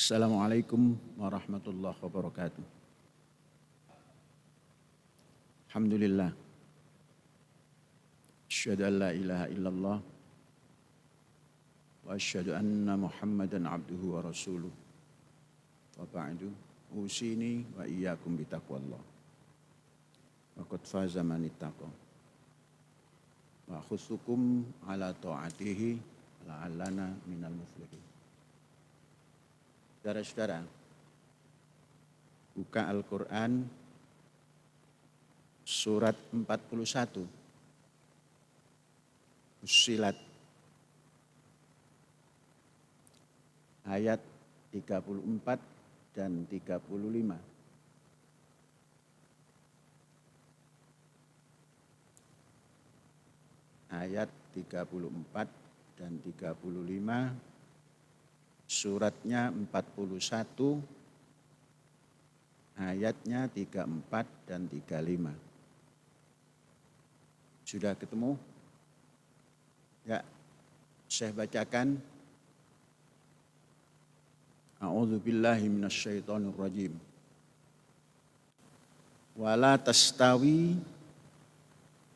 Assalamualaikum warahmatullahi wabarakatuh. Alhamdulillah. Asyhadu an la ilaha illallah wa asyhadu anna Muhammadan abduhu wa rasuluh. Wa ba'du, usini wa iyyakum bitaqwallah. Wa qad faza man ittaqa. Wa khussukum ala ta'atihi la'allana minal muflihin. Saudara-saudara, buka Al-Quran surat 41, Fussilat, ayat 34 dan 35. Ayat 34 dan 35. Suratnya 41, ayatnya 34 dan 35. Sudah ketemu? Ya, saya bacakan. A'udzubillahi minasyaitonirrajim. Wala tastawi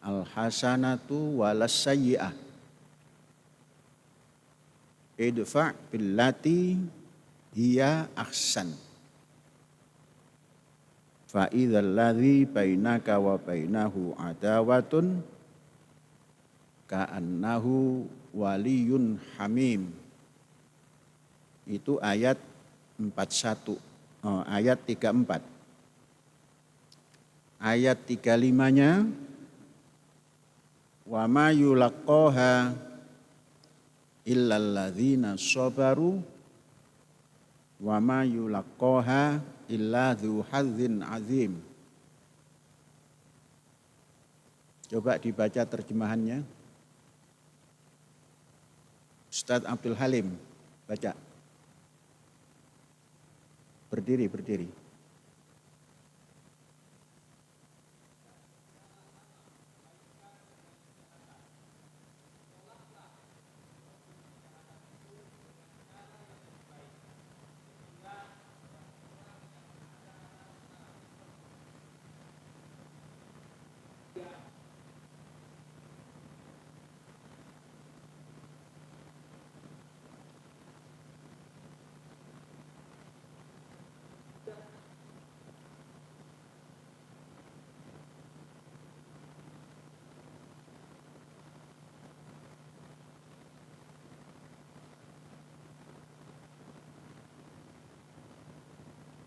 al-hasanatu walas sayyi'ah. Idfa' billati hiya ahsan. Fa idzal ladzi bainaka wa bainahu adawatun ka'annahu waliyun hamim. Itu ayat 41, ayat 34. Ayat 35-nya wa ma yulaqqaha illal ladzina sabaru wa ma yulaqqaha illa dzu hazzin azim. Coba dibaca terjemahannya. Ustaz Abdul Halim, baca. Berdiri.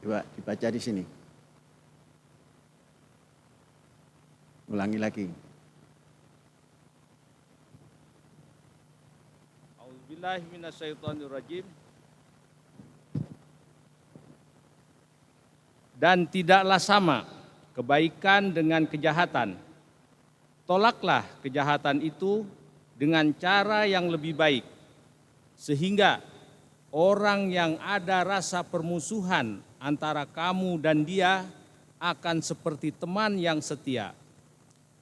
Coba dibaca di sini. Ulangi lagi. A'udzubillahi minasyaitonirrajim. Dan tidaklah sama kebaikan dengan kejahatan. Tolaklah kejahatan itu dengan cara yang lebih baik, sehingga orang yang ada rasa permusuhan antara kamu dan dia akan seperti teman yang setia.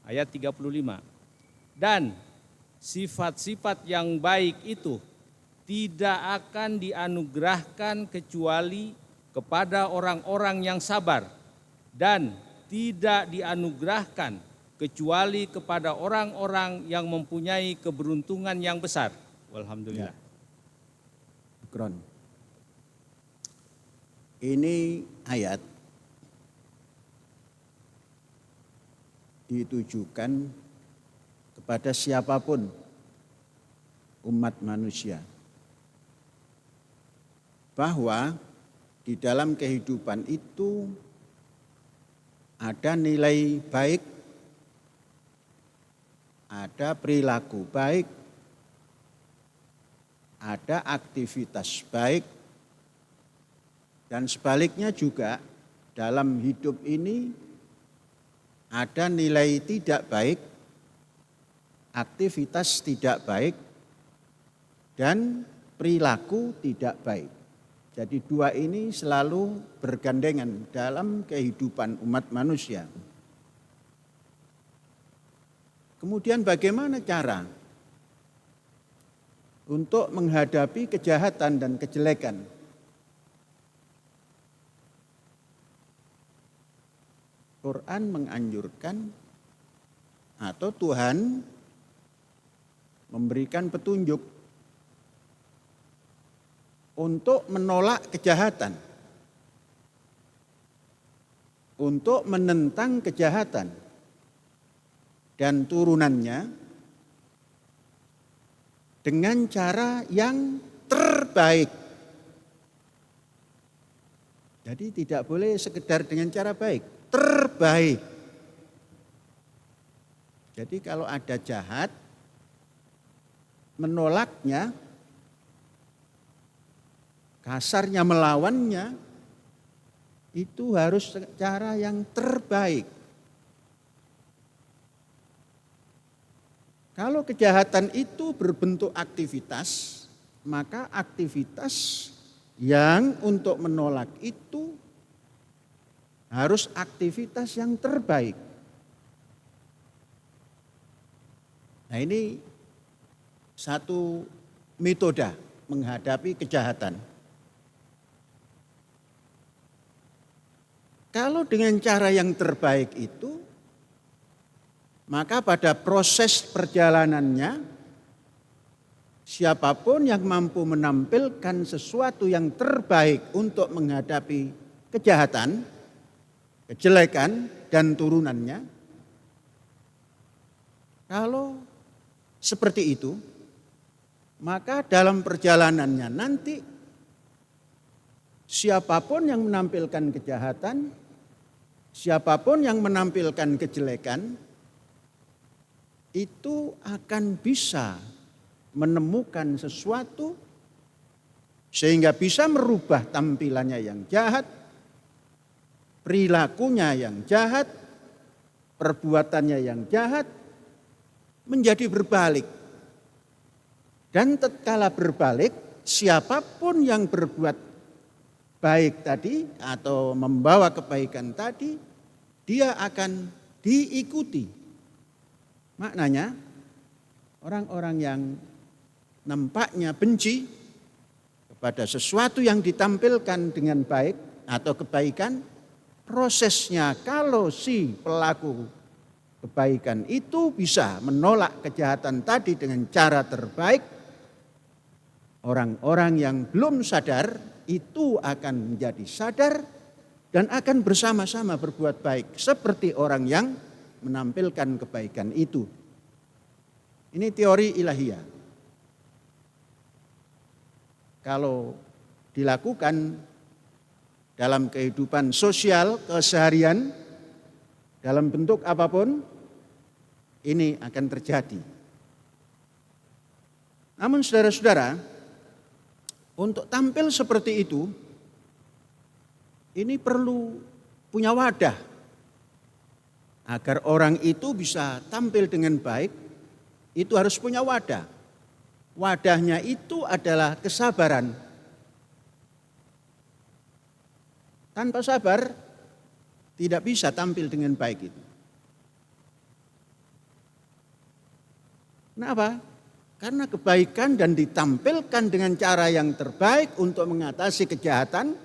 Ayat 35. Dan sifat-sifat yang baik itu tidak akan dianugerahkan kecuali kepada orang-orang yang sabar, dan tidak dianugerahkan kecuali kepada orang-orang yang mempunyai keberuntungan yang besar. Walhamdulillah. Kron. Ini ayat ditujukan kepada siapapun umat manusia, bahwa di dalam kehidupan itu ada nilai baik, ada perilaku baik, ada aktivitas baik, dan sebaliknya juga dalam hidup ini ada nilai tidak baik, aktivitas tidak baik, dan perilaku tidak baik. Jadi dua ini selalu bergandengan dalam kehidupan umat manusia. Kemudian bagaimana cara untuk menghadapi kejahatan dan kejelekan? Al-Quran menganjurkan atau Tuhan memberikan petunjuk untuk menolak kejahatan, untuk menentang kejahatan dan turunannya dengan cara yang terbaik. Jadi tidak boleh sekedar dengan cara baik, terbaik. Jadi kalau ada jahat, menolaknya, kasarnya melawannya, itu harus cara yang terbaik. Kalau kejahatan itu berbentuk aktivitas, maka aktivitas yang untuk menolak itu harus aktivitas yang terbaik. Nah, ini satu metode menghadapi kejahatan. Kalau dengan cara yang terbaik itu, maka pada proses perjalanannya, siapapun yang mampu menampilkan sesuatu yang terbaik untuk menghadapi kejahatan, kejelekan, dan turunannya, kalau seperti itu, maka dalam perjalanannya nanti siapapun yang menampilkan kejahatan, siapapun yang menampilkan kejelekan, itu akan bisa menemukan sesuatu sehingga bisa merubah tampilannya yang jahat, perilakunya yang jahat, perbuatannya yang jahat, menjadi berbalik. Dan tatkala berbalik, siapapun yang berbuat baik tadi atau membawa kebaikan tadi, dia akan diikuti. Maknanya, orang-orang yang nampaknya benci kepada sesuatu yang ditampilkan dengan baik atau kebaikan, prosesnya kalau si pelaku kebaikan itu bisa menolak kejahatan tadi dengan cara terbaik, orang-orang yang belum sadar itu akan menjadi sadar dan akan bersama-sama berbuat baik seperti orang yang menampilkan kebaikan itu. Ini teori ilahiyah. Kalau dilakukan dalam kehidupan sosial keseharian, dalam bentuk apapun, ini akan terjadi. Namun saudara-saudara, untuk tampil seperti itu, ini perlu punya wadah. Agar orang itu bisa tampil dengan baik, itu harus punya wadah. Wadahnya itu adalah kesabaran. Tanpa sabar, tidak bisa tampil dengan baik itu. Kenapa? Karena kebaikan dan ditampilkan dengan cara yang terbaik untuk mengatasi kejahatan,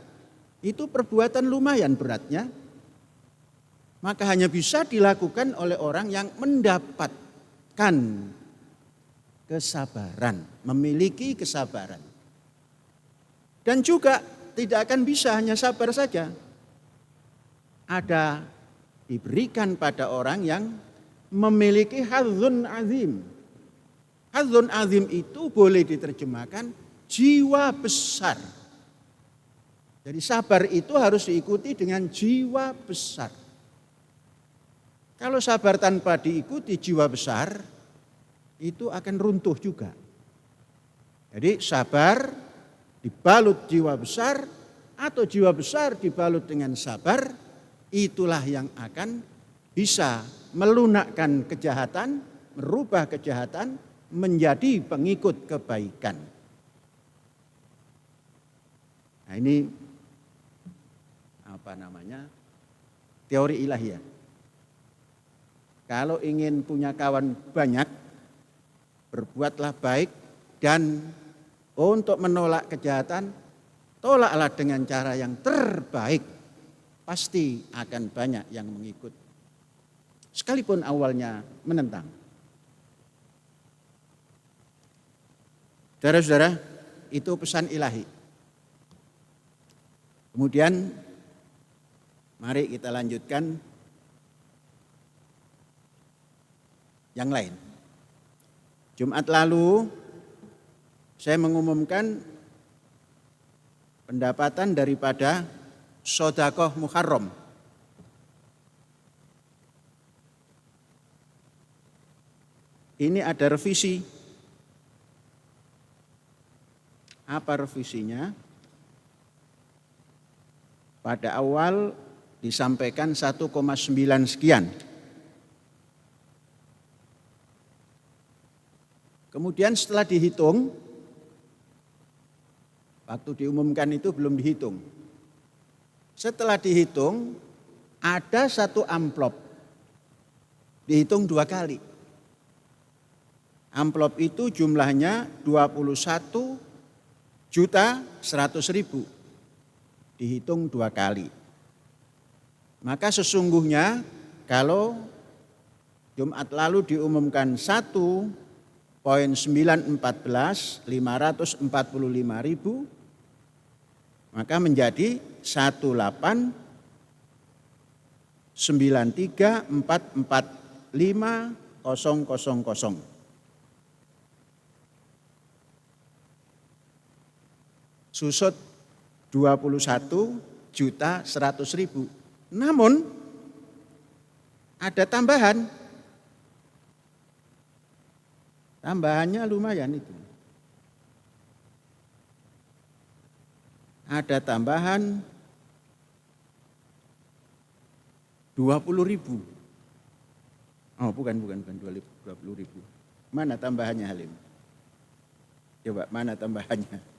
itu perbuatan lumayan beratnya. Maka hanya bisa dilakukan oleh orang yang mendapatkan kesabaran, memiliki kesabaran. Dan juga tidak akan bisa hanya sabar saja. Ada diberikan pada orang yang memiliki hadzun azim. Hadzun azim itu boleh diterjemahkan jiwa besar. Jadi sabar itu harus diikuti dengan jiwa besar. Kalau sabar tanpa diikuti jiwa besar, itu akan runtuh juga. Jadi sabar dibalut jiwa besar atau jiwa besar dibalut dengan sabar, itulah yang akan bisa melunakkan kejahatan, merubah kejahatan menjadi pengikut kebaikan. Nah, ini teori ilahiyah. Kalau ingin punya kawan banyak, berbuatlah baik dan untuk menolak kejahatan, tolaklah dengan cara yang terbaik. Pasti akan banyak yang mengikut sekalipun awalnya menentang. Saudara-saudara, itu pesan ilahi. Kemudian mari kita lanjutkan yang lain. Jumat lalu saya mengumumkan pendapatan daripada sedekah Muharram. Ini ada revisi. Apa revisinya? Pada awal disampaikan 1,9 sekian. Kemudian setelah dihitung, waktu diumumkan itu belum dihitung. Setelah dihitung, ada satu amplop. Dihitung 2 kali. Amplop itu jumlahnya 21.100.000. Dihitung 2 kali. Maka sesungguhnya kalau Jumat lalu diumumkan 1.914.545.000, maka menjadi 1.893.445.000. Susut 21.100.000. Namun ada tambahan. Tambahannya lumayan itu. Ada tambahan 20.000. Oh, bukan 20.000. Mana tambahannya, Halim? Coba, mana tambahannya?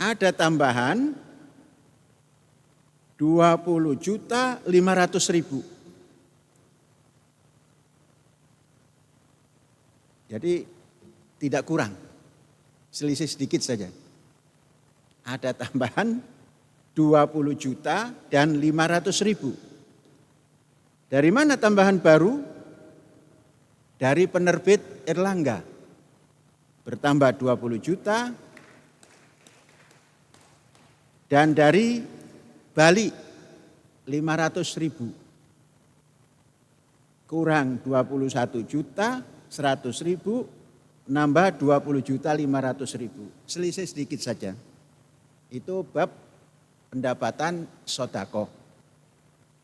Ada tambahan 20.500.000. Jadi tidak kurang, selisih sedikit saja. Ada tambahan 20 juta dan 500.000. Dari mana tambahan baru? Dari penerbit Erlangga. Bertambah 20 juta. Dan dari Bali 500.000. Kurang 21.100.000, nambah 20.500.000. Selisih sedikit saja. Itu bab pendapatan sedekah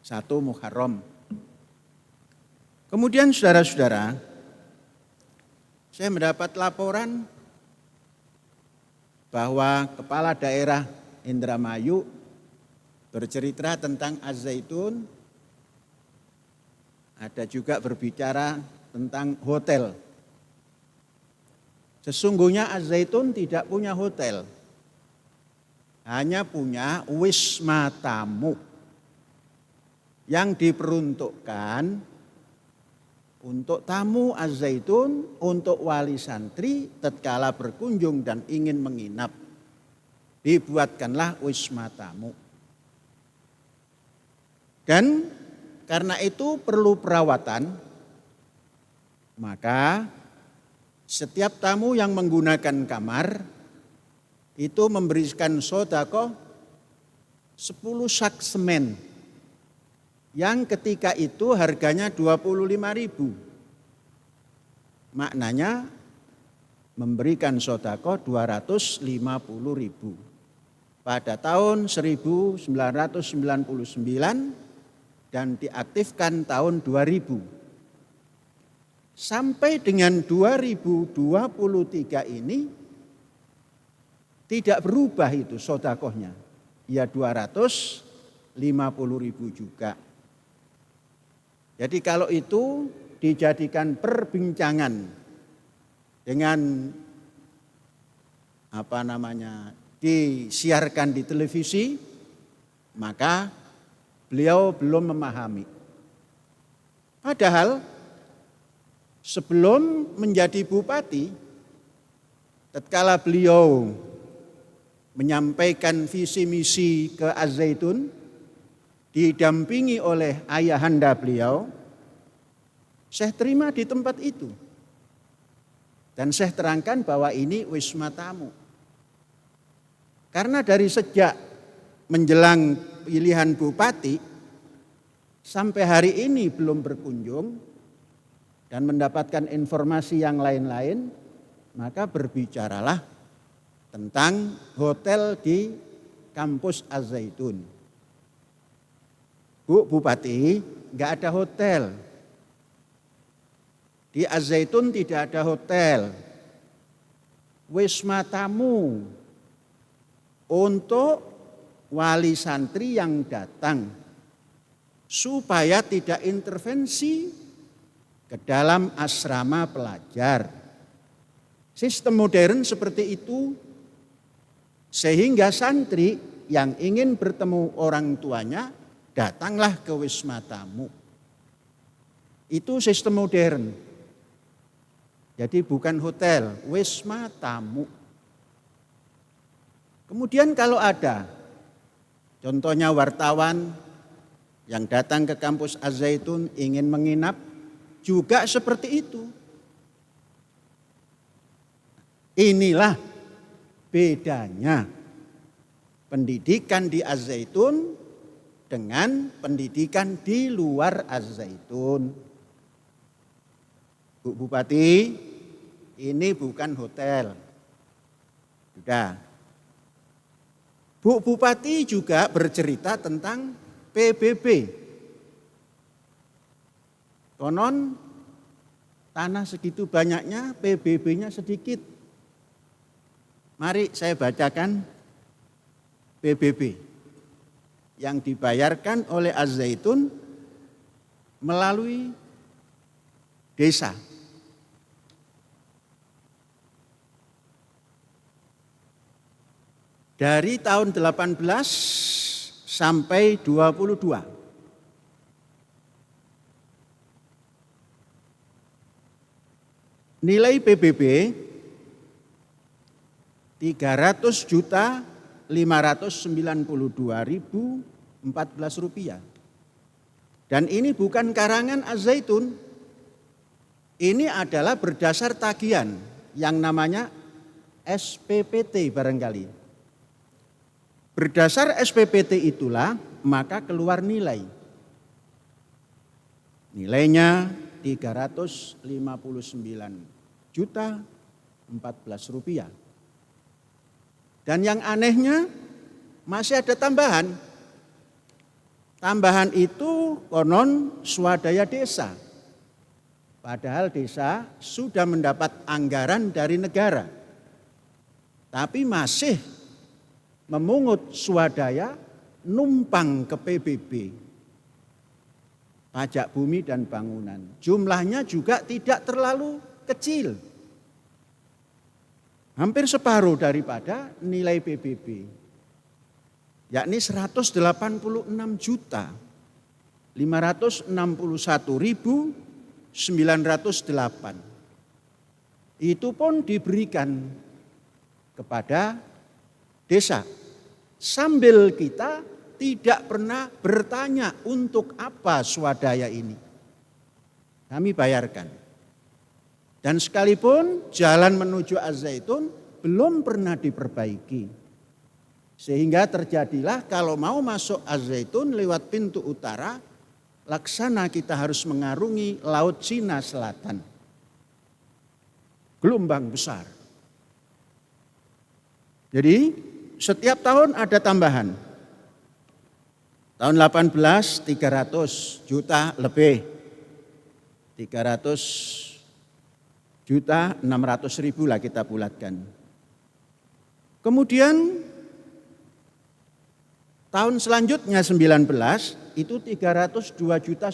1 Muharram. Kemudian saudara-saudara, saya mendapat laporan bahwa Kepala Daerah Indramayu bercerita tentang Az-Zaitun, ada juga berbicara tentang hotel. Sesungguhnya Az-Zaitun tidak punya hotel, hanya punya wisma tamu yang diperuntukkan untuk tamu Az-Zaitun, untuk wali santri tatkala berkunjung dan ingin menginap. Dibuatkanlah wisma tamu. Dan karena itu perlu perawatan, maka setiap tamu yang menggunakan kamar itu memberikan sedekah 10 sak semen. Yang ketika itu harganya 25.000. Maknanya memberikan sedekah 250.000. Pada tahun 1999 dan diaktifkan tahun 2000. Sampai dengan 2023 ini tidak berubah itu sedekahnya. Ya 250.000 juga. Jadi kalau itu dijadikan perbincangan dengan disiarkan di televisi, maka beliau belum memahami. Padahal sebelum menjadi bupati, tatkala beliau menyampaikan visi misi ke Az-Zaitun, didampingi oleh ayahanda beliau, Syekh terima di tempat itu. Dan Syekh terangkan bahwa ini wisma tamu. Karena dari sejak menjelang pilihan bupati sampai hari ini belum berkunjung dan mendapatkan informasi yang lain-lain, maka berbicaralah tentang hotel di kampus Az-Zaitun. Bu Bupati, enggak ada hotel. Di Az-Zaitun tidak ada hotel. Wisma tamu untuk wali santri yang datang supaya tidak intervensi ke dalam asrama pelajar. Sistem modern seperti itu sehingga santri yang ingin bertemu orang tuanya datanglah ke wisma tamu. Itu sistem modern. Jadi bukan hotel, wisma tamu. Kemudian kalau ada, contohnya wartawan yang datang ke kampus Az-Zaitun ingin menginap, juga seperti itu. Inilah bedanya pendidikan di Az-Zaitun dengan pendidikan di luar Az-Zaitun. Bu Bupati, ini bukan hotel. Sudah. Bu Bupati juga bercerita tentang PBB. Konon tanah segitu banyaknya, PBB-nya sedikit. Mari saya bacakan PBB yang dibayarkan oleh Az-Zaitun melalui desa. Dari tahun 18 sampai 22. Nilai PBB 300.592.014 rupiah. Dan ini bukan karangan Az-Zaitun. Ini adalah berdasar tagihan yang namanya SPPT barangkali. Berdasar SPPT itulah maka keluar nilai. Nilainya 359.014 rupiah. Dan yang anehnya masih ada tambahan. Tambahan itu konon swadaya desa. Padahal desa sudah mendapat anggaran dari negara. Tapi masih memungut swadaya numpang ke PBB. Pajak bumi dan bangunan. Jumlahnya juga tidak terlalu kecil. Hampir separuh daripada nilai PBB. Yakni 181.561.908. Itu pun diberikan kepada desa. Sambil kita tidak pernah bertanya untuk apa swadaya ini. Kami bayarkan. Dan sekalipun jalan menuju Az-Zaitun belum pernah diperbaiki. Sehingga terjadilah kalau mau masuk Az-Zaitun lewat pintu utara, laksana kita harus mengarungi Laut Cina Selatan. Gelombang besar. Jadi setiap tahun ada tambahan. Tahun 18 300 juta lebih. 300.600.000 lah kita bulatkan. Kemudian tahun selanjutnya 19 itu 302,5 juta.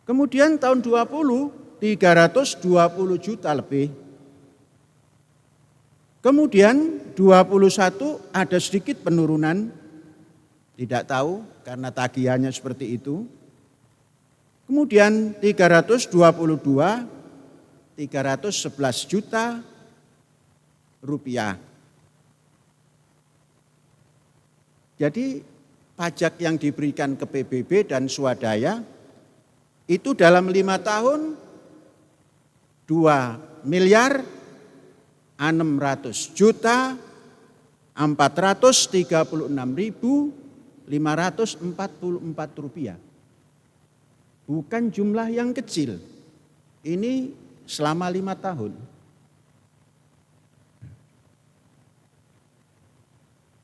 Kemudian tahun 20 320 juta lebih. Kemudian 21 ada sedikit penurunan, tidak tahu karena tagihannya seperti itu. Kemudian 322, 311 juta rupiah. Jadi pajak yang diberikan ke PBB dan swadaya itu dalam 5 tahun 2.600.436.544 rupiah. Bukan jumlah yang kecil. Ini selama 5 tahun.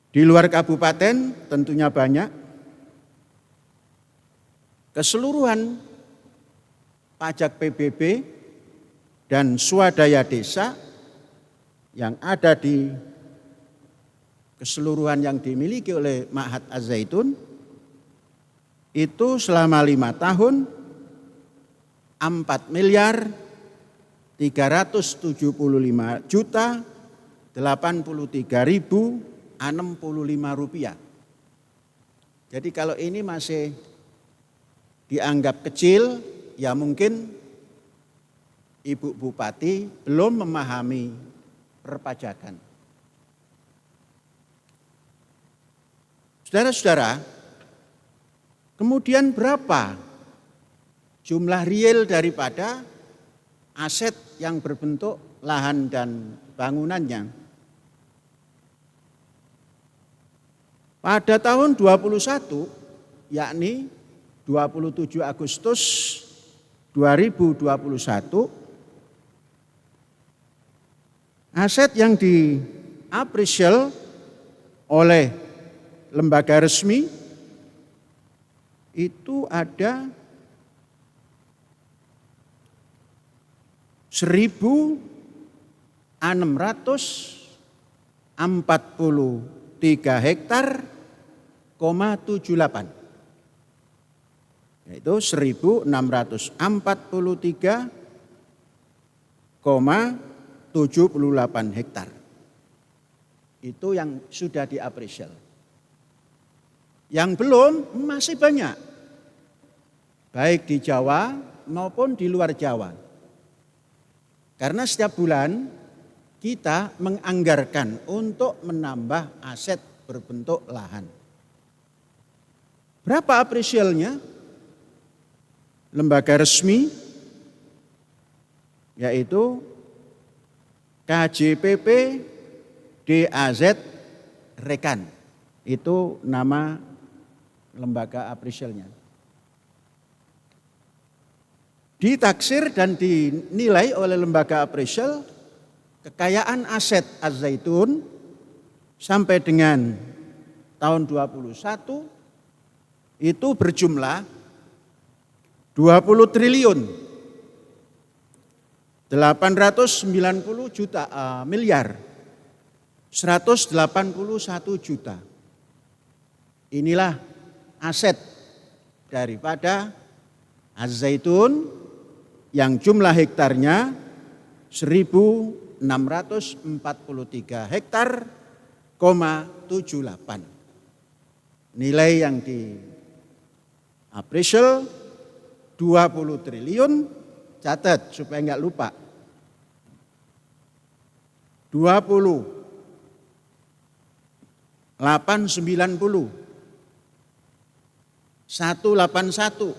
Di luar kabupaten tentunya banyak. Keseluruhan pajak PBB dan swadaya desa yang ada di keseluruhan yang dimiliki oleh Ma'had Az-Zaitun itu selama 5 tahun 4.375.083.065 rupiah. Jadi kalau ini masih dianggap kecil, ya mungkin Ibu Bupati belum memahami perpajakan. Saudara-saudara, kemudian berapa jumlah real daripada aset yang berbentuk lahan dan bangunannya? Pada tahun 21, yakni 27 Agustus 2021, aset yang diapresial oleh lembaga resmi itu ada 1.643 hektar, 78. Yaitu 1.643,78 hektar. Itu yang sudah diapresial. Yang belum masih banyak. Baik di Jawa maupun di luar Jawa. Karena setiap bulan kita menganggarkan untuk menambah aset berbentuk lahan. Berapa apresialnya? Lembaga resmi yaitu KJPP DAZ Rekan. Itu nama lembaga apresialnya. Ditaksir dan dinilai oleh lembaga apresial kekayaan aset Az-Zaitun sampai dengan tahun 2021 itu berjumlah 20 triliun 890 juta miliar 181 juta. Inilah aset daripada Az-Zaitun yang jumlah hektarnya 1.643 hektar, 78. Nilai yang di-appraisal 20 triliun, catat supaya enggak lupa. 20, 890, 181,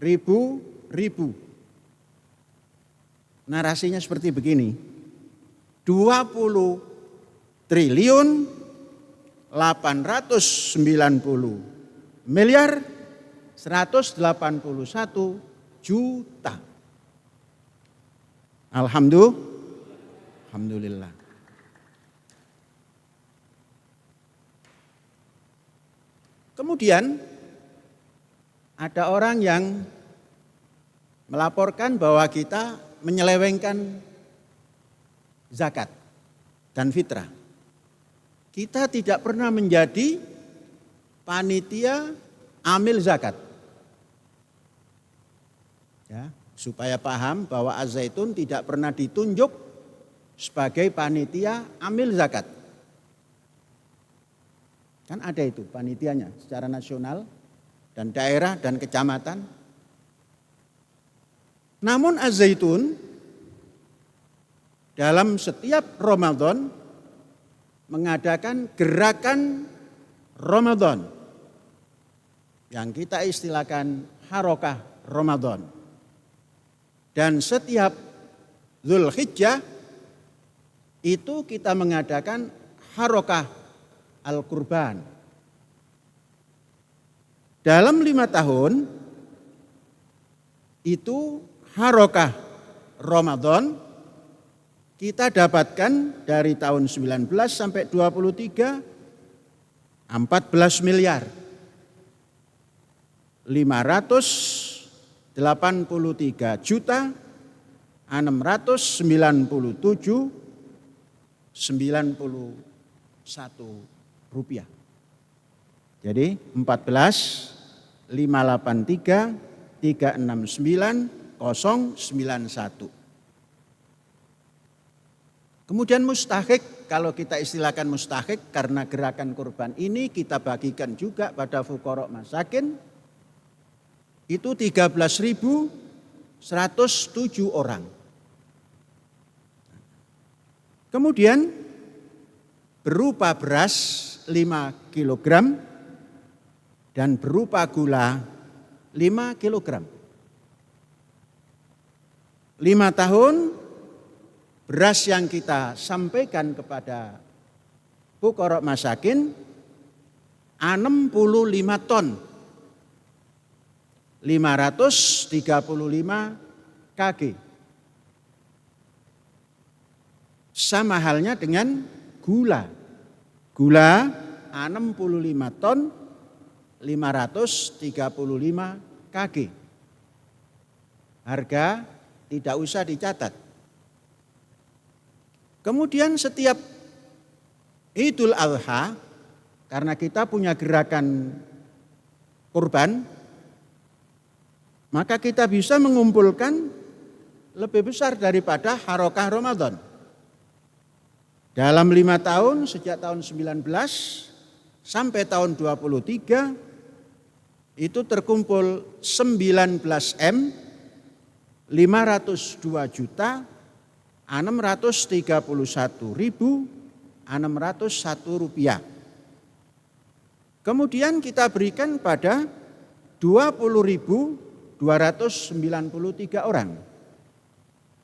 ribu. Narasinya seperti begini. 20 triliun 890 miliar 181 juta. Alhamdulillah. Kemudian ada orang yang melaporkan bahwa kita menyelewengkan zakat dan fitrah. Kita tidak pernah menjadi panitia amil zakat. Ya, supaya paham bahwa Az-Zaitun tidak pernah ditunjuk sebagai panitia amil zakat. Kan ada itu panitianya secara nasional dan daerah dan kecamatan. Namun Az-Zaitun dalam setiap Ramadan mengadakan gerakan Ramadan, yang kita istilahkan harokah Ramadan. Dan setiap Dzulhijjah itu kita mengadakan harokah Al-Qurban. Dalam 5 tahun itu harokah Ramadan kita dapatkan dari tahun 19 sampai 23 14 miliar 583 juta 697 91 rupiah. Jadi 14 583 369 091. Kemudian mustahik, kalau kita istilahkan mustahik karena gerakan kurban ini kita bagikan juga pada fuqara masakin, itu 13.107 orang. Kemudian berupa beras 5 kilogram dan berupa gula 5 kilogram. 5 tahun beras yang kita sampaikan kepada fuqara masakin 65 ton 535 kg. Sama halnya dengan gula. Gula 65 ton 535 kg. Harga tidak usah dicatat. Kemudian setiap Idul Adha, karena kita punya gerakan kurban, maka kita bisa mengumpulkan lebih besar daripada harokah Ramadan. Dalam 5 tahun, sejak tahun 19 sampai tahun 23, itu terkumpul 19 M 502 juta 631.601 rupiah. Kemudian kita berikan pada 20.293 orang.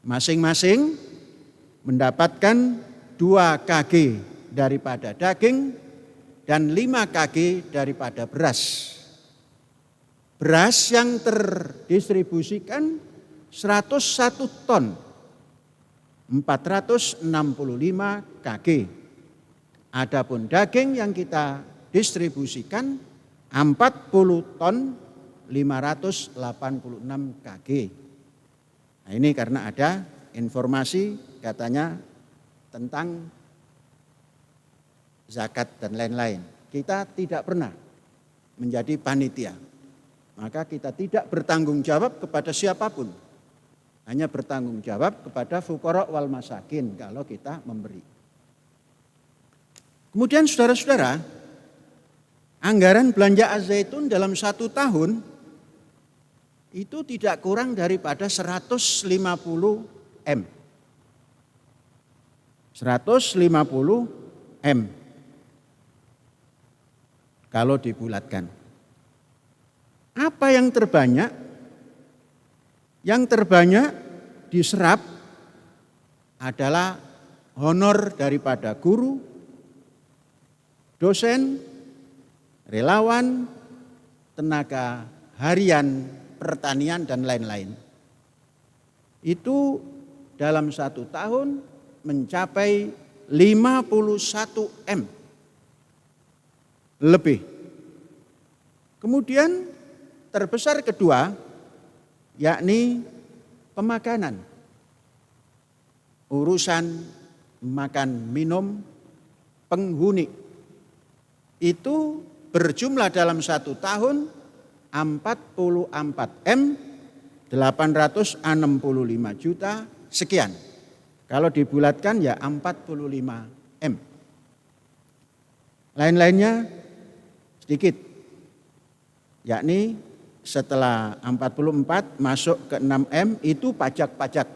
Masing-masing mendapatkan 2 kg daripada daging dan 5 kg daripada beras. Beras yang terdistribusikan 101 ton 465 kg. Adapun daging yang kita distribusikan 40 ton 586 kg. Nah, ini karena ada informasi katanya tentang zakat dan lain-lain. Kita tidak pernah menjadi panitia. Maka kita tidak bertanggung jawab kepada siapapun. Hanya bertanggung jawab kepada fuqara wal masakin kalau kita memberi. Kemudian saudara-saudara, anggaran belanja Az-Zaitun dalam 1 tahun itu tidak kurang daripada 150 M. 150 M. Kalau dibulatkan. Apa yang terbanyak? Yang terbanyak diserap adalah honor daripada guru, dosen, relawan, tenaga harian, pertanian, dan lain-lain. Itu dalam 1 tahun mencapai 51 M lebih. Kemudian terbesar kedua yakni pemakanan. Urusan makan minum penghuni itu berjumlah dalam 1 tahun 44 M 865 juta sekian. Kalau dibulatkan ya 45 M. Lain-lainnya sedikit. Yakni setelah 44 masuk ke 6 M itu pajak-pajak.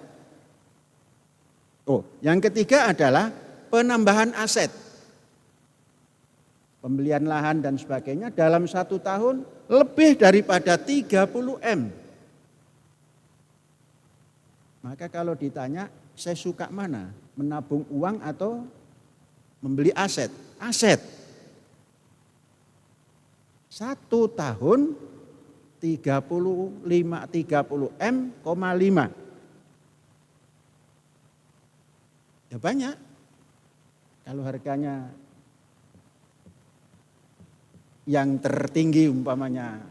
Oh, yang ketiga adalah penambahan aset. pembelian lahan dan sebagainya dalam 1 tahun lebih daripada 30 M. Maka kalau ditanya, saya suka mana? Menabung uang atau membeli aset? Aset. 1 tahun 30 M,5. Ya banyak. Kalau harganya yang tertinggi umpamanya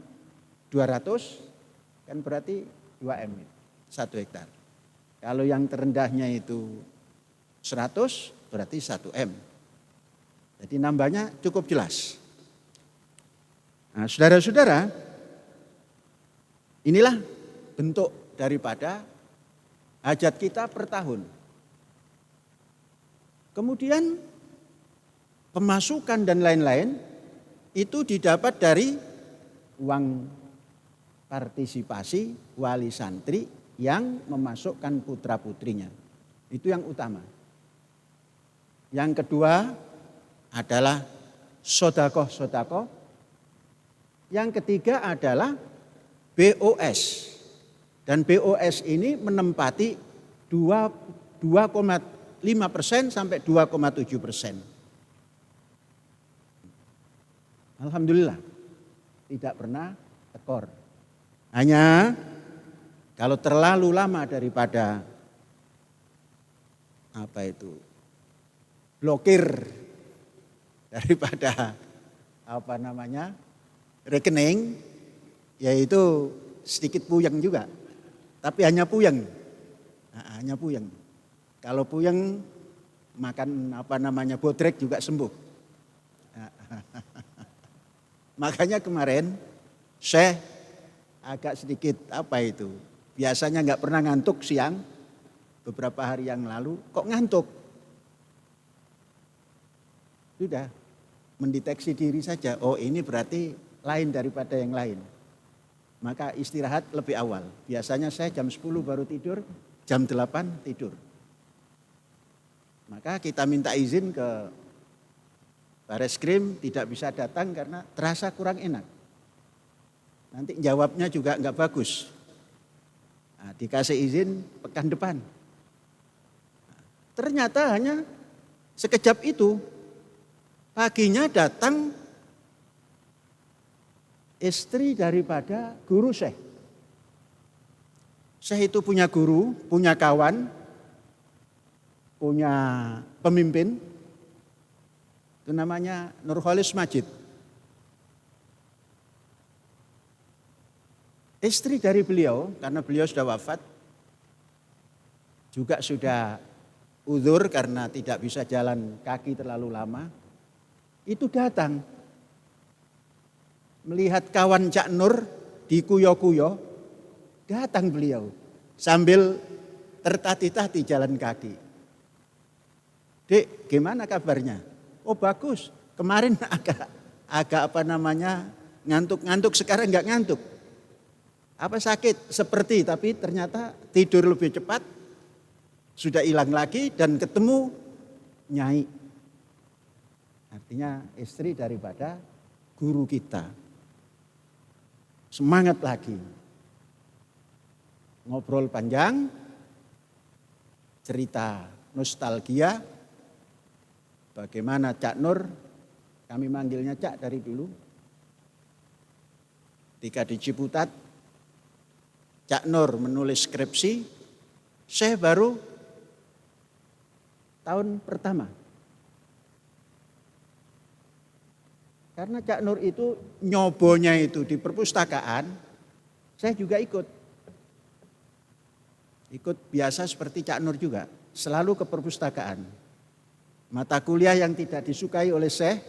200, kan berarti 2 M, 1 hektar. Kalau yang terendahnya itu 100, berarti 1 M. Jadi nambahnya cukup jelas. Nah, saudara-saudara, inilah bentuk daripada hajat kita per tahun. Kemudian pemasukan dan lain-lain itu didapat dari uang partisipasi wali santri yang memasukkan putra-putrinya. Itu yang utama. Yang kedua adalah sodakoh-sodakoh. Yang ketiga adalah BOS. Dan BOS ini menempati 2,5% sampai 2,7%. Alhamdulillah tidak pernah tekor. Hanya kalau terlalu lama daripada blokir daripada rekening, yaitu sedikit puyeng juga. Tapi hanya puyeng. Hanya puyeng. Kalau puyeng makan bodrek juga sembuh. Makanya kemarin saya agak sedikit biasanya nggak pernah ngantuk siang, beberapa hari yang lalu kok ngantuk. Sudah mendeteksi diri saja, oh ini berarti lain daripada yang lain. Maka istirahat lebih awal. Biasanya saya jam 10 baru tidur, jam 8 tidur. Maka kita minta izin ke Bareskrim, tidak bisa datang karena terasa kurang enak. Nanti jawabnya juga enggak bagus. Nah, dikasih izin pekan depan. Ternyata hanya sekejap itu. Paginya datang istri daripada guru Syekh. Syekh itu punya guru, punya kawan, punya pemimpin. Itu namanya Nurholis Majid. Istri dari beliau, karena beliau sudah wafat, juga sudah uzur karena tidak bisa jalan kaki terlalu lama, itu datang. Melihat kawan Cak Nur dikuyo-kuyo, datang beliau sambil tertatih-tatih jalan kaki. Dek, gimana kabarnya? Oh bagus, kemarin agak ngantuk-ngantuk, sekarang enggak ngantuk. Apa sakit? Seperti, tapi ternyata tidur lebih cepat, sudah hilang lagi dan ketemu Nyai. Artinya istri daripada guru kita. Semangat lagi. Ngobrol panjang, cerita nostalgia, bagaimana Cak Nur, kami manggilnya Cak dari dulu. Ketika di Ciputat, Cak Nur menulis skripsi, saya baru tahun pertama. Karena Cak Nur itu nyobonya itu di perpustakaan, saya juga ikut. Ikut biasa seperti Cak Nur juga, selalu ke perpustakaan. Mata kuliah yang tidak disukai oleh Syekh,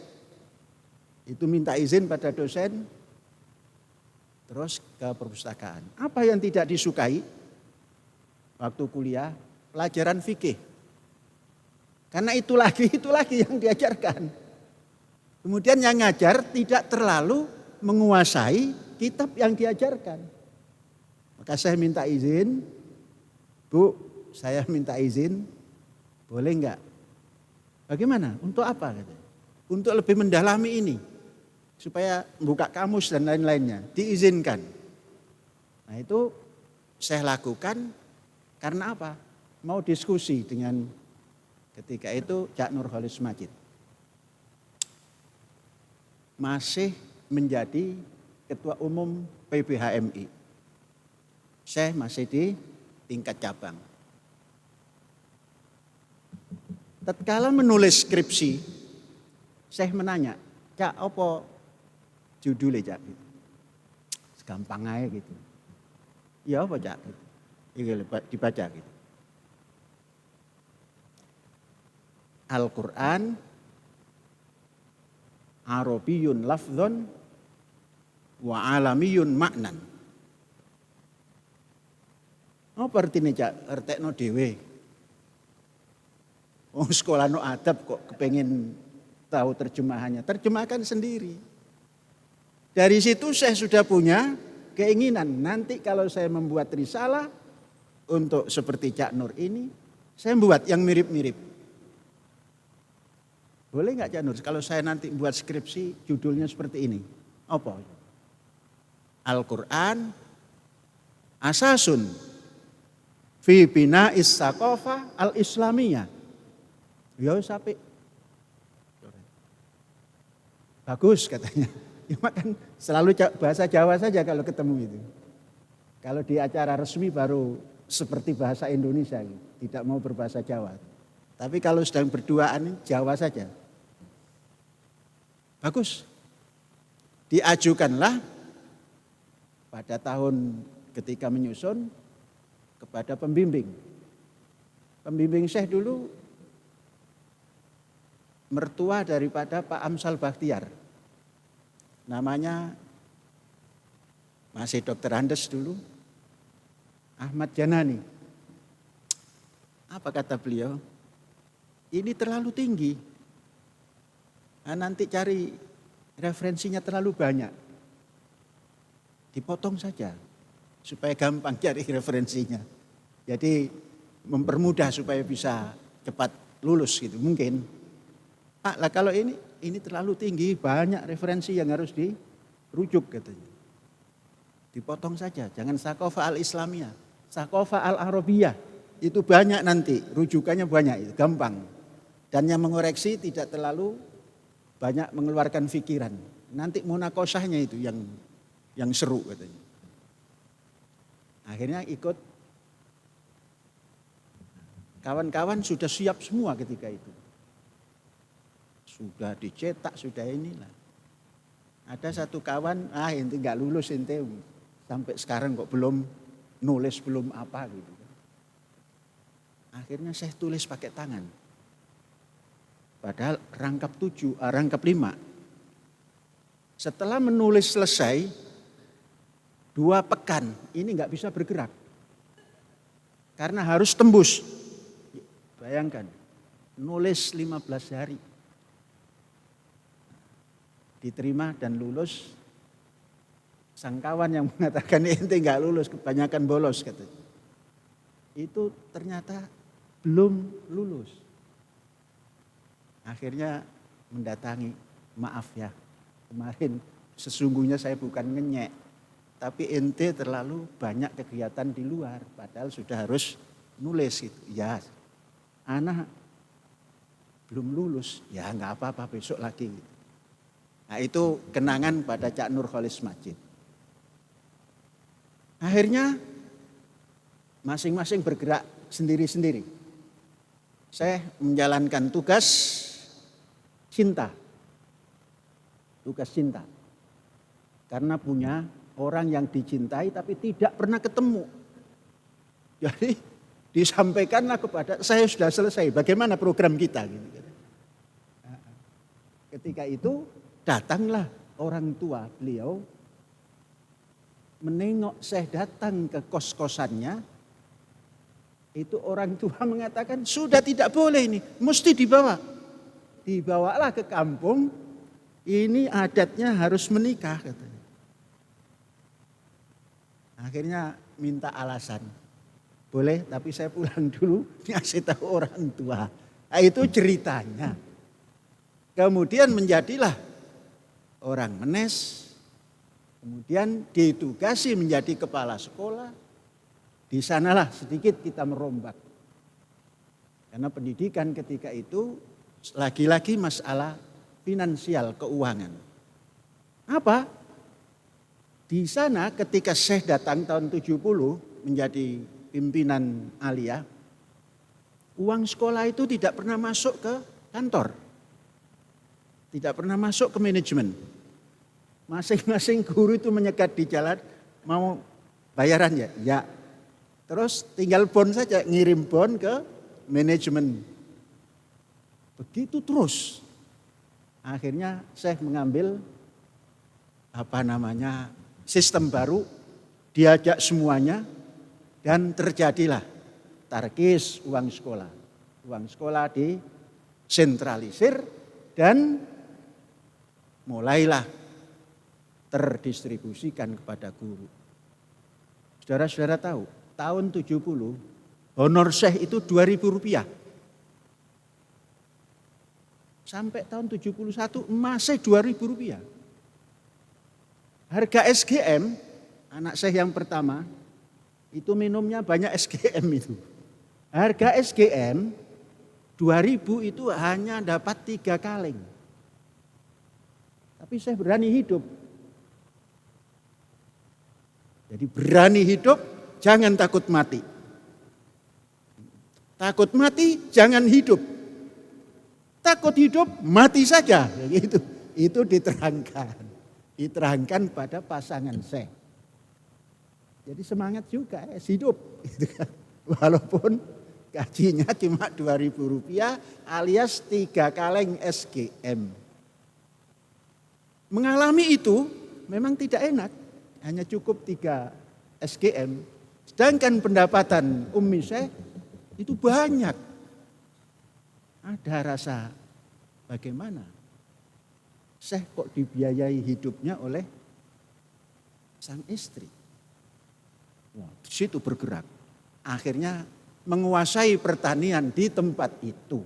itu minta izin pada dosen, terus ke perpustakaan. Apa yang tidak disukai waktu kuliah? Pelajaran fikih. Karena itu lagi yang diajarkan. Kemudian yang ngajar tidak terlalu menguasai kitab yang diajarkan. Maka saya minta izin, Bu, saya minta izin, boleh enggak? Bagaimana? Untuk apa? untuk lebih mendalami ini. Supaya membuka kamus dan lain-lainnya, diizinkan. Nah itu saya lakukan karena apa? Mau diskusi dengan ketika itu Cak Nurholis Majid. Masih menjadi Ketua Umum PBHMI. Saya masih di tingkat cabang. Tatkala menulis skripsi, saya menanya, Cak, apa judulnya, Cak? Gampang aja gitu. Ya apa, Cak? Ini dibaca gitu. Al-Quran Arabiyun lafzon wa alamiyun maknan. Apa artinya, Cak? Artekno dhewe. Oh, sekolah no adab kok kepengen tahu terjemahannya. Terjemahkan sendiri. Dari situ saya sudah punya keinginan. Nanti kalau saya membuat risalah untuk seperti Cak Nur ini, saya membuat yang mirip-mirip. Boleh nggak Cak Nur? Kalau saya nanti buat skripsi judulnya seperti ini. Apa? Al-Quran asasun fi bina'is saqafah al-islamiyah. Ya sampai bagus katanya. Ya kan selalu bahasa Jawa saja kalau ketemu itu. Kalau di acara resmi baru seperti bahasa Indonesia, tidak mau berbahasa Jawa. Tapi kalau sedang berduaan Jawa saja. Bagus. Diajukanlah pada tahun ketika menyusun kepada pembimbing. Pembimbing Syekh dulu mertua daripada Pak Amsal Bakhtiar. Namanya masih Dr. Andes dulu, Ahmad Janani. Apa kata beliau? Ini terlalu tinggi. Nah, nanti cari referensinya terlalu banyak. Dipotong saja supaya gampang cari referensinya. Jadi mempermudah supaya bisa cepat lulus gitu mungkin. Pak, lah kalau ini terlalu tinggi, banyak referensi yang harus dirujuk katanya. Dipotong saja, jangan Saqafah al-Islamiyah, Saqafah al-Arabiyah. Itu banyak nanti, rujukannya banyak, itu gampang. Dan yang mengoreksi tidak terlalu banyak mengeluarkan pikiran. Nanti munakosahnya itu yang seru katanya. Akhirnya ikut. Kawan-kawan sudah siap semua ketika itu. Sudah dicetak, sudah inilah. Ada satu kawan, ente nggak lulus ente sampai sekarang kok belum nulis, belum apa gitu. Akhirnya saya tulis pakai tangan. Padahal rangkap 5. Setelah menulis selesai, 2 pekan ini nggak bisa bergerak. Karena harus tembus. Bayangkan, nulis 15 hari. Diterima dan lulus. Sang kawan yang mengatakan ente nggak lulus, kebanyakan bolos katanya. Itu ternyata belum lulus. Akhirnya mendatangi, maaf ya, kemarin sesungguhnya saya bukan ngenyek, tapi ente terlalu banyak kegiatan di luar, padahal sudah harus nulis gitu. Ya, anak belum lulus, ya nggak apa-apa besok lagi. Gitu. Nah itu kenangan pada Cak Nurholis Majid. Akhirnya masing-masing bergerak sendiri-sendiri. Saya menjalankan tugas cinta. Tugas cinta. Karena punya orang yang dicintai tapi tidak pernah ketemu. Jadi disampaikanlah kepada saya sudah selesai. Bagaimana program kita? Ketika itu datanglah orang tua beliau menengok saya datang ke kos-kosannya. Itu orang tua mengatakan sudah tidak boleh ini, mesti dibawa. Dibawalah ke kampung, ini adatnya harus menikah katanya. Akhirnya minta alasan. Boleh tapi saya pulang dulu ngasih tahu orang tua. Nah, itu ceritanya. Kemudian menjadilah orang menes, kemudian ditugasi menjadi kepala sekolah. Di sanalah sedikit kita merombak. Karena pendidikan ketika itu lagi-lagi masalah finansial, keuangan. Apa? Di sana ketika Syekh datang tahun 70 menjadi pimpinan Aliyah, uang sekolah itu tidak pernah masuk ke kantor. Tidak pernah masuk ke manajemen. Masing-masing guru itu menyekat di jalan, mau bayaran ya? Ya. Terus tinggal bon saja, ngirim bon ke manajemen. Begitu terus. Akhirnya Syekh mengambil sistem baru, diajak semuanya dan terjadilah tarkis uang sekolah. Uang sekolah disentralisir dan mulailah terdistribusikan kepada guru. Saudara-saudara tahu, tahun 70 honor Syekh itu Rp2.000. Sampai tahun 71 masih Rp2.000. Harga SGM, anak Syekh yang pertama, itu minumnya banyak SGM itu. Harga SGM 2.000 itu hanya dapat 3 kaleng. Tapi saya berani hidup. Jadi berani hidup, jangan takut mati. Takut mati, jangan hidup. Takut hidup, mati saja. Itu diterangkan. Diterangkan pada pasangan Syekh. Jadi semangat juga hidup. Walaupun gajinya cuma Rp2.000 alias 3 kaleng SGM. Mengalami itu memang tidak enak, hanya cukup 3 SGM. Sedangkan pendapatan Ummi Syekh itu banyak. Ada rasa bagaimana Syekh kok dibiayai hidupnya oleh sang istri. Wah, di situ bergerak. Akhirnya menguasai pertanian di tempat itu.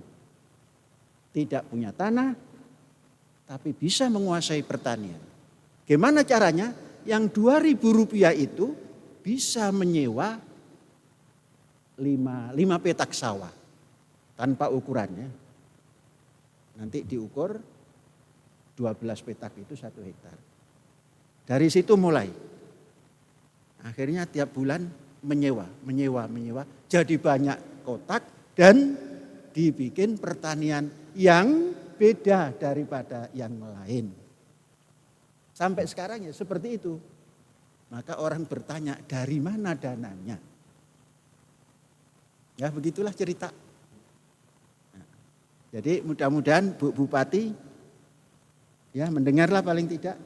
Tidak punya tanah, tapi bisa menguasai pertanian. Gimana caranya? Yang Rp2.000 itu bisa menyewa 5 petak sawah tanpa ukurannya. Nanti diukur 12 petak itu 1 hektar. Dari situ mulai. Akhirnya tiap bulan menyewa. Jadi banyak kotak dan dibikin pertanian yang beda daripada yang lain. Sampai sekarang ya seperti itu. Maka orang bertanya, dari mana dananya? Ya begitulah cerita. Nah, jadi mudah-mudahan Bu Bupati ya mendengarlah paling tidak.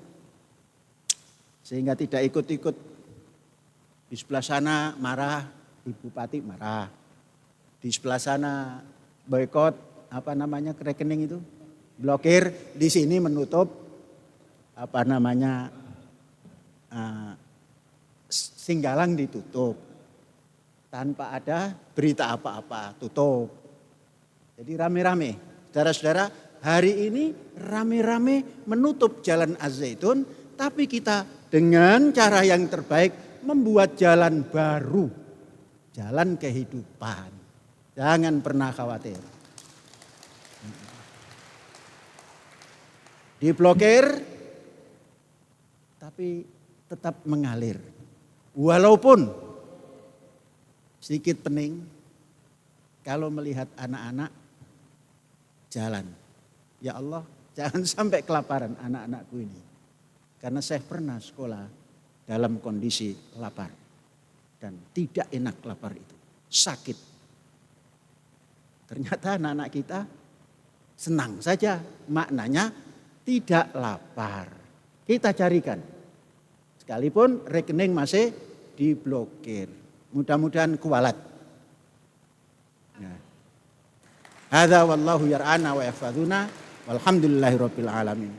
Sehingga tidak ikut-ikut. Di sebelah sana marah, Ibu Bupati marah. Di sebelah sana boikot, rekening itu. Blokir, di sini menutup Singgalang ditutup. Tanpa ada berita apa-apa, tutup. Jadi rame-rame. Saudara-saudara, hari ini rame-rame menutup Jalan Az-Zaitun, tapi kita dengan cara yang terbaik membuat jalan baru. Jalan kehidupan. Jangan pernah khawatir. Diblokir, tapi tetap mengalir. Walaupun sedikit pening kalau melihat anak-anak jalan. Ya Allah, jangan sampai kelaparan anak-anakku ini. Karena saya pernah sekolah dalam kondisi lapar. Dan tidak enak lapar itu, sakit. Ternyata anak-anak kita senang saja, maknanya tidak lapar. Kita carikan. Sekalipun rekening masih diblokir. Mudah-mudahan kualat. Hadza wallahu yar'ana wa yahfazuna walhamdulillahirabbil alamin.